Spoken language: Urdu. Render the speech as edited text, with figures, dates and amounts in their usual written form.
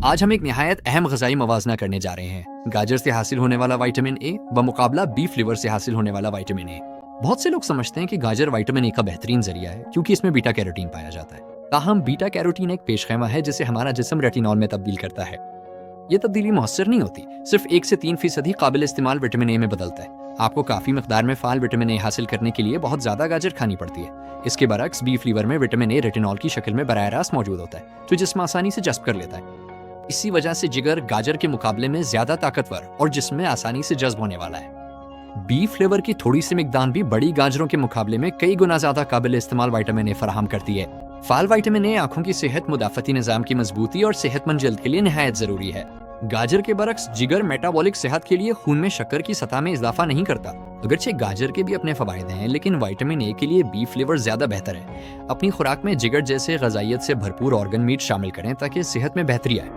آج ہم ایک نہایت اہم غذائی موازنہ کرنے جا رہے ہیں، گاجر سے حاصل ہونے والا وائٹامن اے بمقابلہ بیف لیور سے حاصل ہونے والا وائٹامن اے۔ بہت سے لوگ سمجھتے ہیں کہ گاجر وائٹامن اے کا بہترین ذریعہ ہے کیونکہ اس میں بیٹا کیروٹین پایا جاتا ہے۔ تاہم بیٹا کیروٹین ایک پیش خیمہ ہے جسے ہمارا جسم ریٹینول میں تبدیل کرتا ہے۔ یہ تبدیلی مؤثر نہیں ہوتی، صرف 1 سے 3% قابل استعمال وٹامن اے میں بدلتا ہے۔ آپ کو کافی مقدار میں فعال وٹامن اے حاصل کرنے کے لیے بہت زیادہ گاجر کھانی پڑتی ہے۔ اس کے برعکس بیف لیور میں وٹامن اے ریٹینول کی شکل میں براہ راست موجود ہوتا ہے جو جسم آسانی سے جذب کر لیتا ہے۔ اسی وجہ سے جگر گاجر کے مقابلے میں زیادہ طاقتور اور جسم میں آسانی سے جذب ہونے والا ہے۔ بیف لیور کی تھوڑی سی مقدار بھی بڑی گاجروں کے مقابلے میں کئی گنا زیادہ قابل استعمال وائٹامن اے فراہم کرتی ہے۔ فعال وائٹامن اے آنکھوں کی صحت، مدافعتی نظام کی مضبوطی اور صحت مند جلد کے لیے نہایت ضروری ہے۔ گاجر کے برعکس جگر میٹابولک صحت کے لیے خون میں شکر کی سطح میں اضافہ نہیں کرتا۔ اگرچہ گاجر کے بھی اپنے فوائد ہیں، لیکن وائٹامن اے کے لیے بیف لیور زیادہ بہتر ہے۔ اپنی خوراک میں جگر جیسے غذائیت سے بھرپور آرگن میٹ شامل کریں تاکہ صحت میں بہتری آئے۔